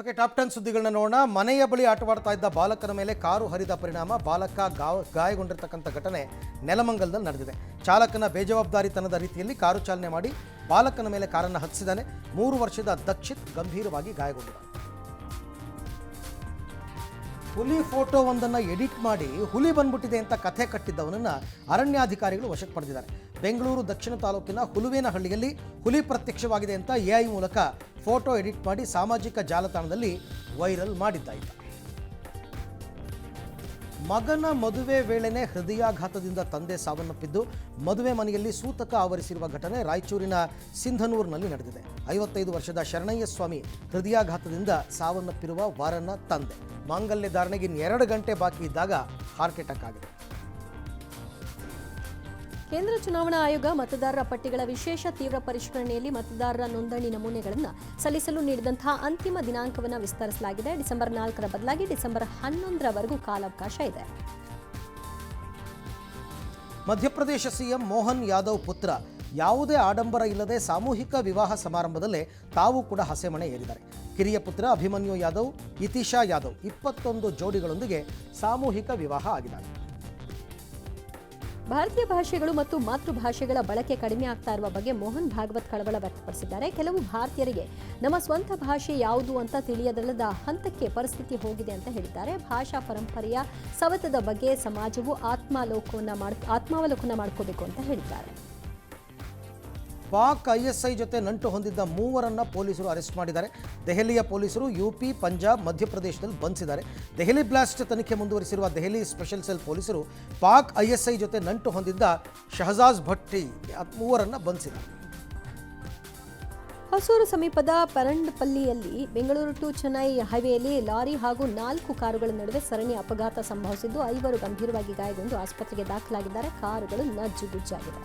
Okay, top 10 ಸುದ್ದಿಗಳನ್ನ ನೋಡೋಣ. ಮನೆಯ ಬಳಿ ಆಟವಾಡ್ತಾ ಇದ್ದ ಬಾಲಕನ ಮೇಲೆ ಕಾರು ಹರಿದ ಪರಿಣಾಮ ಬಾಲಕ ಗಾಯಗೊಂಡಿರ್ತಕ್ಕಂಥ ಘಟನೆ ನೆಲಮಂಗಲದಲ್ಲಿ ನಡೆದಿದೆ. ಚಾಲಕನ ಬೇಜವಾಬ್ದಾರಿತನದ ರೀತಿಯಲ್ಲಿ ಕಾರು ಚಾಲನೆ ಮಾಡಿ ಬಾಲಕನ ಮೇಲೆ ಕಾರನ್ನು ಹತ್ತಿಸಿದ್ದಾನೆ. 3 ವರ್ಷದ ದಕ್ಷಿತ್ ಗಂಭೀರವಾಗಿ ಗಾಯಗೊಂಡಿದ್ದ. ಹುಲಿ ಫೋಟೋವೊಂದನ್ನು ಎಡಿಟ್ ಮಾಡಿ ಹುಲಿ ಬಂದ್ಬಿಟ್ಟಿದೆ ಅಂತ ಕಥೆ ಕಟ್ಟಿದ್ದವನನ್ನು ಅರಣ್ಯಾಧಿಕಾರಿಗಳು ವಶಕ್ಕೆ ಪಡೆದಿದ್ದಾರೆ. ಬೆಂಗಳೂರು ದಕ್ಷಿಣ ತಾಲೂಕಿನ ಹುಲುವೇನಹಳ್ಳಿಯಲ್ಲಿ ಹುಲಿ ಪ್ರತ್ಯಕ್ಷವಾಗಿದೆ ಅಂತ ಎಐ ಮೂಲಕ ಫೋಟೋ ಎಡಿಟ್ ಮಾಡಿ ಸಾಮಾಜಿಕ ಜಾಲತಾಣದಲ್ಲಿ ವೈರಲ್ ಮಾಡಿದ್ದಾಯಿತು. ಮಗನ ಮದುವೆ ವೇಳೆನೇ ಹೃದಯಾಘಾತದಿಂದ ತಂದೆ ಸಾವನ್ನಪ್ಪಿದ್ದು ಮದುವೆ ಮನೆಯಲ್ಲಿ ಸೂತಕ ಆವರಿಸಿರುವ ಘಟನೆ ರಾಯಚೂರಿನ ಸಿಂಧನೂರಿನಲ್ಲಿ ನಡೆದಿದೆ. 55 ವರ್ಷದ ಶರಣಯ್ಯ ಸ್ವಾಮಿ ಹೃದಯಾಘಾತದಿಂದ ಸಾವನ್ನಪ್ಪಿರುವ ವರನ ತಂದೆ. ಮಾಂಗಲ್ಯ ಧಾರಣೆಗೆ 2 ಗಂಟೆ ಬಾಕಿ ಇದ್ದಾಗ ಹಾರ್ಟ್ ಅಟ್ಯಾಕ್ ಆಗಿದೆ. ಕೇಂದ್ರ ಚುನಾವಣಾ ಆಯೋಗ ಮತದಾರರ ಪಟ್ಟಿಗಳ ವಿಶೇಷ ತೀವ್ರ ಪರಿಷ್ಕರಣೆಯಲ್ಲಿ ಮತದಾರರ ನೋಂದಣಿ ನಮೂನೆಗಳನ್ನು ಸಲ್ಲಿಸಲು ನೀಡಿದಂತಹ ಅಂತಿಮ ದಿನಾಂಕವನ್ನು ವಿಸ್ತರಿಸಲಾಗಿದೆ. ಡಿಸೆಂಬರ್ 4ರ ಬದಲಾಗಿ ಡಿಸೆಂಬರ್ 11ರವರೆಗೂ ಕಾಲಾವಕಾಶ ಇದೆ. ಮಧ್ಯಪ್ರದೇಶ ಸಿಎಂ ಮೋಹನ್ ಯಾದವ್ ಪುತ್ರ ಯಾವುದೇ ಆಡಂಬರ ಇಲ್ಲದೆ ಸಾಮೂಹಿಕ ವಿವಾಹ ಸಮಾರಂಭದಲ್ಲೇ ತಾವು ಕೂಡ ಹಸೆಮಣೆ ಏರಿದ್ದಾರೆ. ಕಿರಿಯ ಪುತ್ರ ಅಭಿಮನ್ಯು ಯಾದವ್, ಇತಿಶಾ ಯಾದವ್ 21 ಜೋಡಿಗಳೊಂದಿಗೆ ಸಾಮೂಹಿಕ ವಿವಾಹ ಆಗಿದ್ದಾರೆ. ಭಾರತೀಯ ಭಾಷೆಗಳು ಮತ್ತು ಮಾತೃಭಾಷೆಗಳ ಬಳಕೆ ಕಡಿಮೆ ಆಗ್ತಾ ಇರುವ ಬಗ್ಗೆ ಮೋಹನ್ ಭಾಗವತ್ ಕಳವಳ ವ್ಯಕ್ತಪಡಿಸಿದ್ದಾರೆ. ಕೆಲವು ಭಾರತೀಯರಿಗೆ ನಮ್ಮ ಸ್ವಂತ ಭಾಷೆ ಯಾವುದು ಅಂತ ತಿಳಿಯದಲ್ಲದ ಹಂತಕ್ಕೆ ಪರಿಸ್ಥಿತಿ ಹೋಗಿದೆ ಅಂತ ಹೇಳಿದ್ದಾರೆ. ಭಾಷಾ ಪರಂಪರೆಯ ಸವೆತದ ಬಗ್ಗೆ ಸಮಾಜವು ಆತ್ಮಾವಲೋಕನ ಮಾಡ್ಕೋಬೇಕು ಅಂತ ಹೇಳಿದ್ದಾರೆ. ಪಾಕ್ ಐಎಸ್ಐ ಜೊತೆ ನಂಟು ಹೊಂದಿದ್ದ 3ರನ್ನ ಪೊಲೀಸರು ಅರೆಸ್ಟ್ ಮಾಡಿದ್ದಾರೆ. ದೆಹಲಿಯ ಪೊಲೀಸರು ಯುಪಿ, ಪಂಜಾಬ್, ಮಧ್ಯಪ್ರದೇಶದಲ್ಲಿ ಬಂಧಿಸಿದ್ದಾರೆ. ದೆಹಲಿ ಬ್ಲಾಸ್ಟ್ ತನಿಖೆ ಮುಂದುವರಿಸಿರುವ ದೆಹಲಿ ಸ್ಪೆಷಲ್ ಸೆಲ್ ಪೊಲೀಸರು ಪಾಕ್ ಐಎಸ್ಐ ಜೊತೆ ನಂಟು ಹೊಂದಿದ್ದ ಶಹಜಾಜ್ ಭಟ್ಟಿ 3ರನ್ನ ಬಂಧಿಸಿದ್ದಾರೆ. ಹೊಸೂರು ಸಮೀಪದ ಪರಂಡಪಲ್ಲಿಯಲ್ಲಿ ಬೆಂಗಳೂರು ಟು ಚೆನ್ನೈ ಹೈವೇಯಲ್ಲಿ ಲಾರಿ ಹಾಗೂ 4 ಕಾರುಗಳ ನಡುವೆ ಸರಣಿ ಅಪಘಾತ ಸಂಭವಿಸಿದ್ದು 5 ಗಂಭೀರವಾಗಿ ಗಾಯಗೊಂಡು ಆಸ್ಪತ್ರೆಗೆ ದಾಖಲಾಗಿದ್ದಾರೆ. ಕಾರುಗಳು ನಜ್ಜುಗುಜ್ಜಾಗಿವೆ.